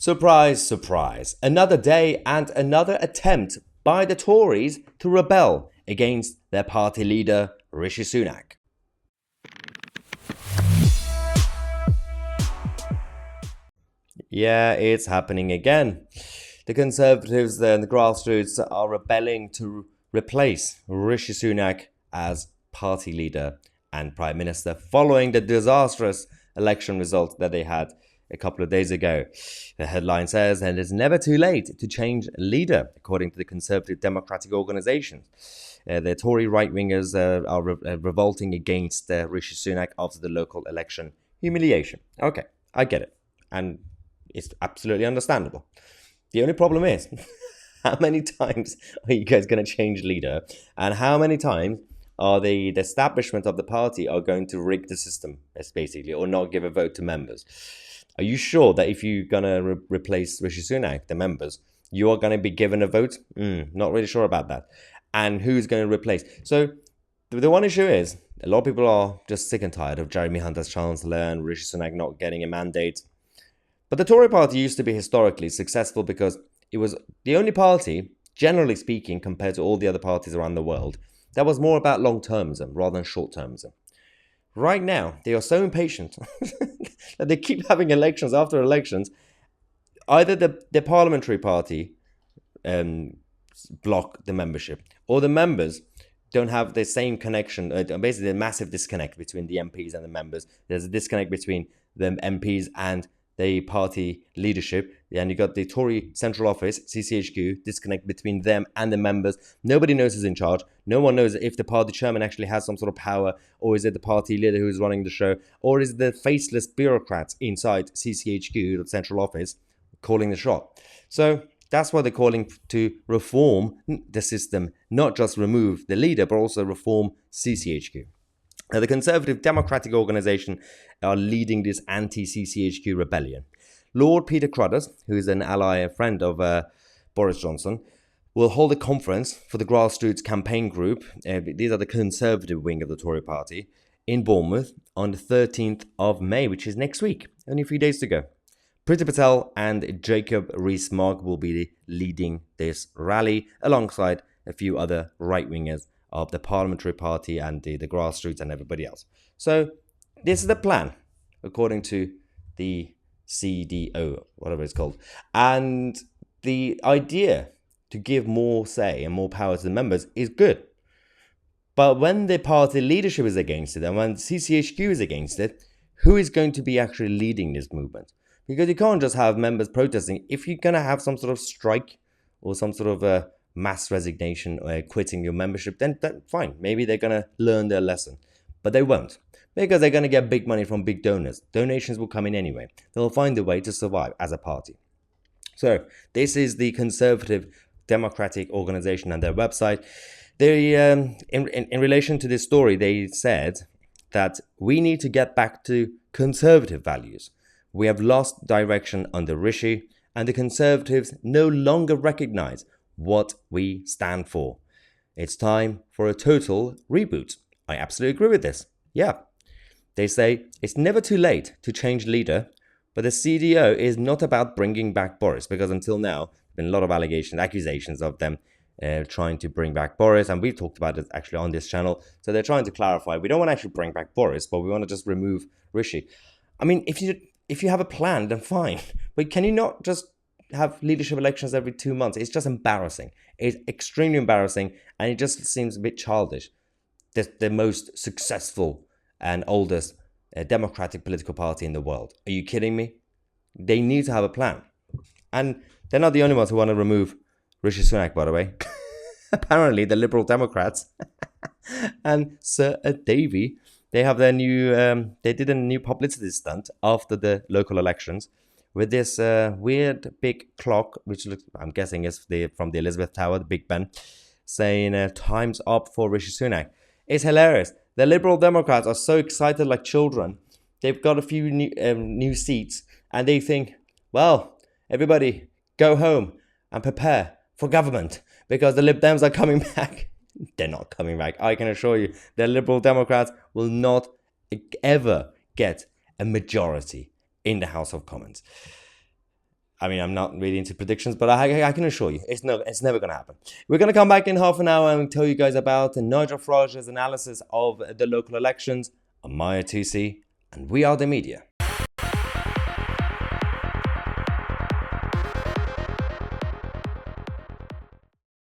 Surprise, surprise. Another day and another attempt by the Tories to rebel against their party leader, Rishi Sunak. Yeah, it's happening again. The Conservatives and the grassroots are rebelling to replace Rishi Sunak as party leader and Prime Minister following the disastrous election result that they had a couple of days ago. The headline says that it's never too late to change leader, according to the Conservative Democratic Organisation. The Tory right-wingers are revolting against Rishi Sunak after the local election humiliation. Okay, I get it. And it's absolutely understandable. The only problem is, how many times are you guys going to change leader? And how many times are the establishment of the party are going to rig the system, basically, or not give a vote to members? Are you sure that if you're going to replace Rishi Sunak, the members, you are going to be given a vote? Not really sure about that. And who's going to replace? So the one issue is, a lot of people are just sick and tired of Jeremy Hunt as Chancellor and Rishi Sunak not getting a mandate. But the Tory party used to be historically successful because it was the only party, generally speaking, compared to all the other parties around the world, that was more about long-termism rather than short-termism. Right now, they are so impatient that they keep having elections after elections. Either the parliamentary party block the membership, or the members don't have the same connection, basically a massive disconnect between the MPs and the members. There's a disconnect between the MPs and the party leadership, and you got the Tory central office, CCHQ, disconnect between them and the members. Nobody knows who's in charge. No one knows if the party chairman actually has some sort of power, or is it the party leader who's running the show, or is it the faceless bureaucrats inside CCHQ, the central office, calling the shot. So that's why they're calling to reform the system, not just remove the leader, but also reform CCHQ. Now, the Conservative Democratic Organisation are leading this anti-CCHQ rebellion. Lord Peter Cruthers, who is an ally and friend of Boris Johnson, will hold a conference for the grassroots campaign group. These are the Conservative wing of the Tory party in Bournemouth on the 13th of May, which is next week, only a few days to go. Priti Patel and Jacob Rees-Mogg will be leading this rally alongside a few other right-wingers of the parliamentary party and the grassroots and everybody else. So this is the plan, according to the CDO, whatever it's called. And the idea to give more say and more power to the members is good. But when the party leadership is against it and when CCHQ is against it, who is going to be actually leading this movement? Because you can't just have members protesting. If you're going to have some sort of strike or some sort of mass resignation or quitting your membership, then fine. Maybe they're going to learn their lesson. But they won't. Because they're going to get big money from big donors. Donations will come in anyway. They'll find a way to survive as a party. So this is the Conservative Democratic Organisation and their website. They, in relation to this story, they said that we need to get back to conservative values. We have lost direction under Rishi, and the Conservatives no longer recognise what we stand for. It's time for a total reboot. I absolutely agree with this. Yeah. They say it's never too late to change leader, but the CDO is not about bringing back Boris, because until now, there have been a lot of accusations of them trying to bring back Boris, and we've talked about it actually on this channel. So they're trying to clarify, we don't want to actually bring back Boris, but we want to just remove Rishi. I mean, if you have a plan, then fine. But can you not just have leadership elections every 2 months? It's just embarrassing. It's extremely embarrassing, and it just seems a bit childish. The most successful and oldest democratic political party in the world. Are you kidding me? They need to have a plan. And they're not the only ones who want to remove Rishi Sunak, by the way. Apparently, the Liberal Democrats and Sir Davy, they have their new, they did a new publicity stunt after the local elections with this weird big clock, which looks, I'm guessing is from the Elizabeth Tower, the Big Ben, saying time's up for Rishi Sunak. It's hilarious. The Liberal Democrats are so excited like children. They've got a few new seats and they think, well, everybody go home and prepare for government because the Lib Dems are coming back. They're not coming back. I can assure you, the Liberal Democrats will not ever get a majority in the House of Commons. I mean, I'm not really into predictions, but I can assure you, it's never going to happen. We're going to come back in half an hour and tell you guys about Nigel Farage's analysis of the local elections. I'm Mahyar Tousi, and we are the media.